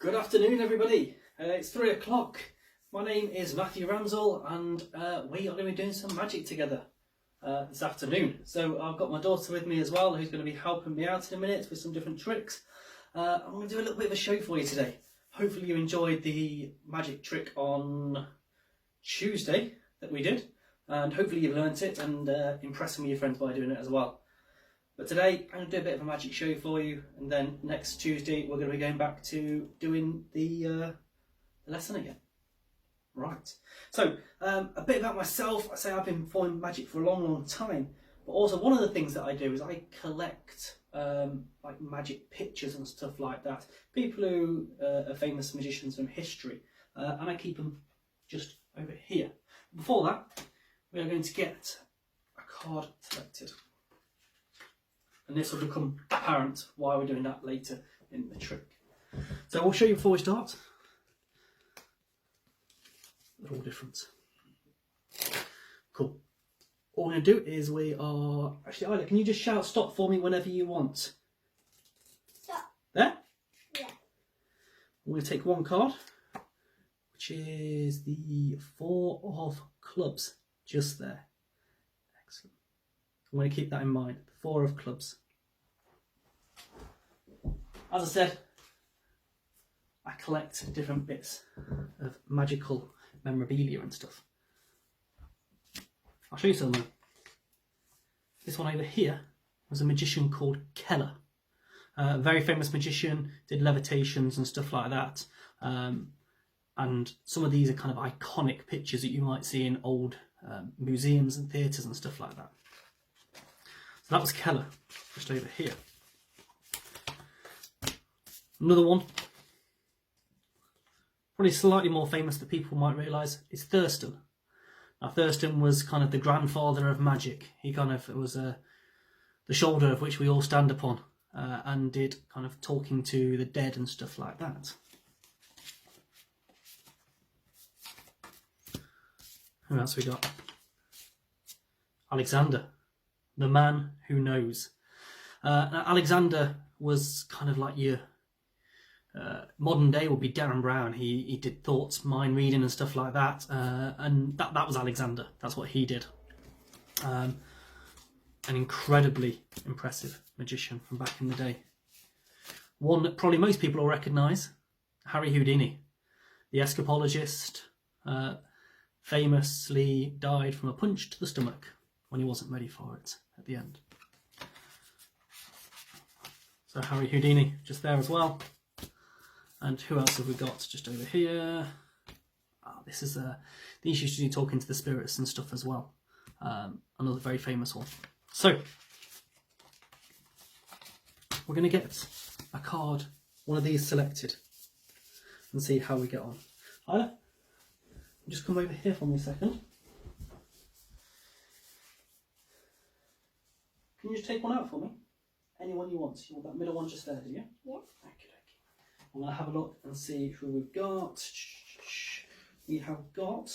Good afternoon, everybody. It's 3 o'clock. My name is Matthew Ramsell, and we are going to be doing some magic together this afternoon. So I've got my daughter with me as well, who's going to be helping me out in a minute with some different tricks. I'm going to do a little bit of a show for you today. Hopefully you enjoyed the magic trick on Tuesday that we did, and hopefully you've learnt it and impressed some of your friends by doing it as well. But today I'm going to do a bit of a magic show for you, and then next Tuesday we're going to be going back to doing the lesson again. Right, so a bit about myself. I say I've been performing magic for a long time, but also one of the things that I do is I collect like magic pictures and stuff like that. People who are famous magicians from history, and I keep them just over here. Before that, we are going to get a card selected. And this will become apparent why we're doing that later in the trick. So we'll show you before we start. They're all different. Cool. All we're going to do is we are... Actually, Isla, can you just shout stop for me whenever you want? Stop. There? Yeah. We're going to take one card, which is the 4 of clubs, just there. Excellent. I'm going to keep that in mind. 4 of clubs. As I said, I collect different bits of magical memorabilia and stuff. I'll show you some. This one over here was a magician called Keller. A very famous magician, did levitations and stuff like that. And some of these are kind of iconic pictures that you might see in old museums and theatres and stuff like that. So that was Keller, just over here. Another one, probably slightly more famous than people might realise, is Thurston. Now Thurston was kind of the grandfather of magic. He kind of was the shoulder of which we all stand upon, and did kind of talking to the dead and stuff like that. Who else we got? Alexander. The man who knows. Now Alexander was kind of like your modern day would be Darren Brown. He did thoughts, mind reading and stuff like that, and that was Alexander. That's what he did. An incredibly impressive magician from back in the day. One that probably most people will recognise, Harry Houdini, the escapologist, famously died from a punch to the stomach when he wasn't ready for it at the end. So Harry Houdini just there as well. And who else have we got just over here? This is these used to do talking to the spirits and stuff as well. Another very famous one. So we're going to get a card, one of these selected, and see how we get on. Isla, just come over here for me a second. Can you just take one out for me? Any one you want. You want that middle one just there, do you? Yeah. Okay. I'm going to have a look and see who we've got. We have got...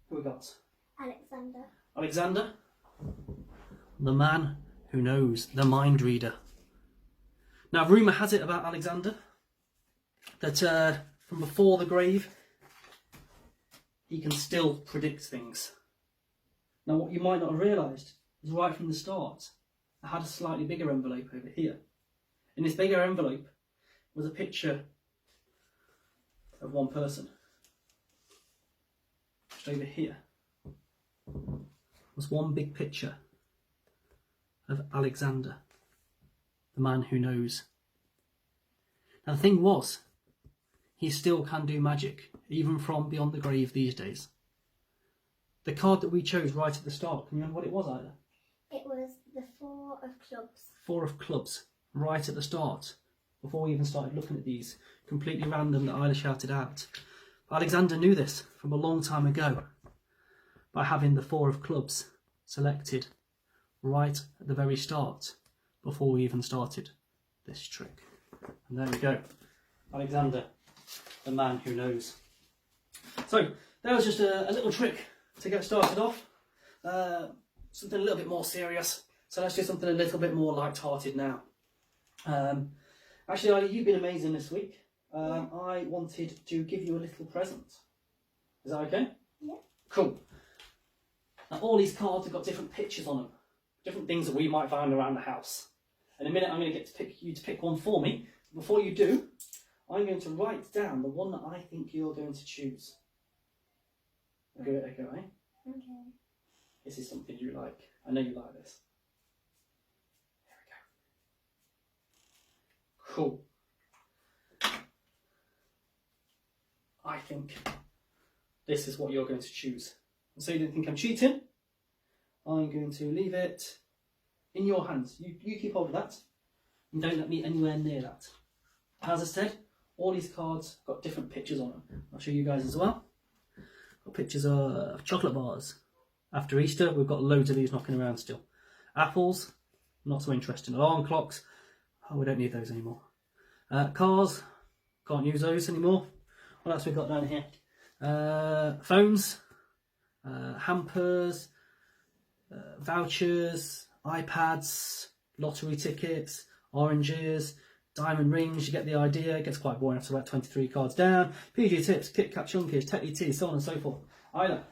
Who we got? Alexander. Alexander. The man who knows, the mind reader. Now, rumour has it about Alexander that from before the grave, he can still predict things. Now, what you might not have realised is right from the start, I had a slightly bigger envelope over here. In this bigger envelope was a picture of one person. Just over here was one big picture of Alexander, the man who knows. Now the thing was, he still can do magic, even from beyond the grave these days. The card that we chose right at the start, can you remember what it was, Ida? It was the 4 of clubs. 4 of clubs, right at the start, before we even started looking at these. Completely random that Isla shouted out. But Alexander knew this from a long time ago by having the 4 of clubs selected right at the very start before we even started this trick. And there we go. Alexander, the man who knows. So that was just a little trick to get started off. Something a little bit more serious. So let's do something a little bit more light-hearted now. Actually, Isla, you've been amazing this week. I wanted to give you a little present. Is that okay? Yeah. Cool. Now, all these cards have got different pictures on them, different things that we might find around the house. In a minute, I'm going to get you to pick one for me. Before you do, I'm going to write down the one that I think you're going to choose. I'll give it a go, eh? Okay. This is something you like. I know you like this. There we go. Cool. I think this is what you're going to choose. And so you don't think I'm cheating, I'm going to leave it in your hands. You keep hold of that and don't let me anywhere near that. As I said, all these cards got different pictures on them. I'll show you guys as well. Got pictures of chocolate bars. After Easter, we've got loads of these knocking around still. Apples, not so interesting. Alarm clocks, oh, we don't need those anymore. Cars, can't use those anymore. What else we got down here? Phones, hampers, vouchers, iPads, lottery tickets, oranges, diamond rings. You get the idea. It gets quite boring after about 23 cards down. PG tips, Kit Kat chunkies, Tetty tea, so on and so forth. Isla,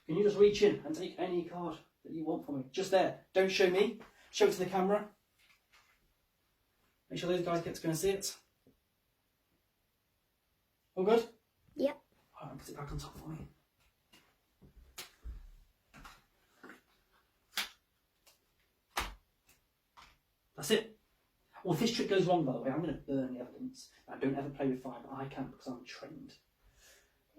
can you just reach in and take any card that you want from me? Just there. Don't show me. Show it to the camera. Make sure those guys get to go and see it. All good? Yep. Alright, put it back on top for me. That's it. Well, if this trick goes wrong, by the way, I'm going to burn the evidence. I don't ever play with fire, but I can because I'm trained.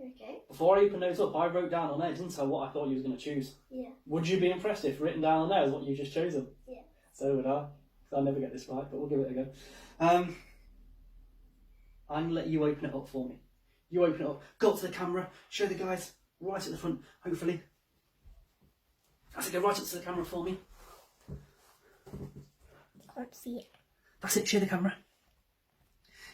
Okay. Before I open those up, I wrote down on there, didn't I, what I thought you was going to choose. Yeah. Would you be impressed if written down on there is what you just chosen? Yeah. So would I. Because I'll never get this right, but we'll give it a go. I'm going to let you open it up for me. You open it up, go up to the camera, show the guys right at the front, hopefully. That's it, go right up to the camera for me. I can't see it. That's it, show the camera.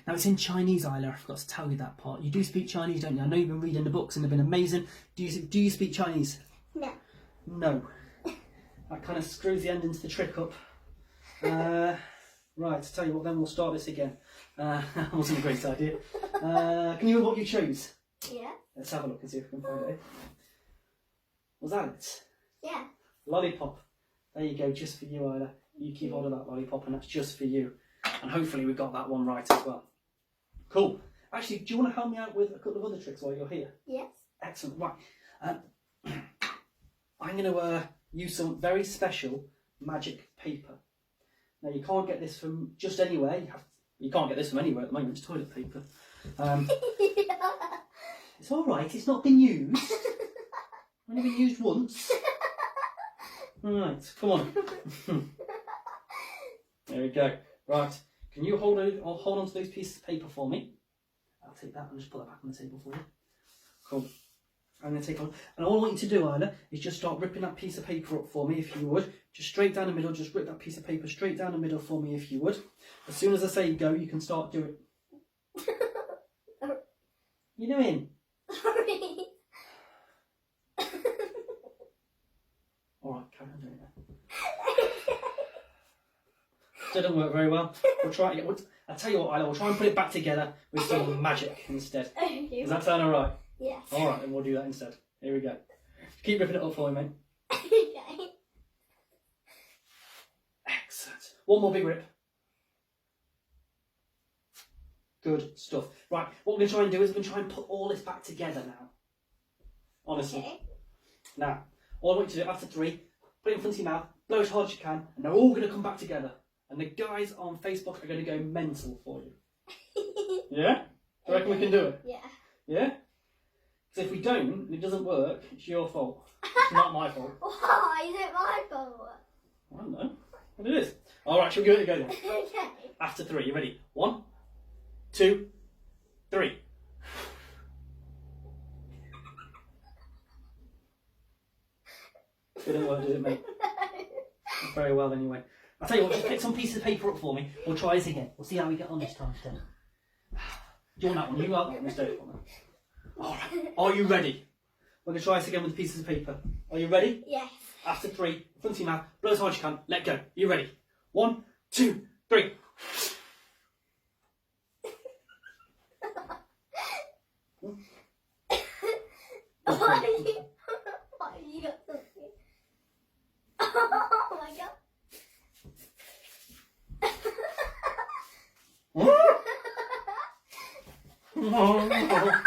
Now it's in Chinese, Isla, I forgot to tell you that part. You do speak Chinese, don't you? I know you've been reading the books and they've been amazing. Do you speak Chinese? No. No. That kind of screws the ending to the trick up. Right, to tell you what, then we'll start this again. That wasn't a great idea. Can you read what you chose? Yeah. Let's have a look and see if we can find it. Was that it? Yeah. Lollipop. There you go, just for you, Isla. You keep hold of that lollipop and that's just for you. And hopefully we got that one right as well. Cool. Actually, do you want to help me out with a couple of other tricks while you're here? Yes. Excellent. Right. I'm going to use some very special magic paper. Now, you can't get this from just anywhere. You can't get this from anywhere at the moment. It's toilet paper. It's all right. It's not been used. Only been used once. Right. Come on. There we go. Right. Can you hold on to those pieces of paper for me? I'll take that and just put that back on the table for you. Cool. I'm going to take on, and all I want you to do, Isla, is just start ripping that piece of paper up for me, if you would. Just straight down the middle, just rip that piece of paper straight down the middle for me, if you would. As soon as I say go, you can start doing it. You doing? Sorry. Alright, carry on doing that. Didn't work very well. We'll try it again. I'll tell you what, Isla, we'll try and put it back together with some magic instead. Okay. Does that sound alright? Yes. Alright, then we'll do that instead. Here we go. Keep ripping it up for me, mate. Okay. Excellent. One more big rip. Good stuff. Right, what we're going to try and do is we're going to try and put all this back together now. Honestly. Okay. Now, all I want you to do after 3, put it in front of your mouth, blow as hard as you can, and they're all going to come back together. And the guys on Facebook are going to go mental for you. Yeah? Do you reckon we can do it? Yeah. Yeah? Because if we don't, and it doesn't work, it's your fault. It's not my fault. Why is it my fault? I don't know. What it is. Alright, shall we give it a go then? Okay. After 3, you ready? 1, 2, 3. Didn't work, did it, mate? Not very well, anyway. I'll tell you what, just pick some pieces of paper up for me. We'll try this again. We'll see how we get on this time, then. Do you want that one? You got that one instead. Alright, are you ready? We're going to try this again with the pieces of paper. Are you ready? Yes. After 3, in front of your mouth, blow as hard as you can, let go. You ready? 1, 2, 3. Why you got something? Oh my god. Oh,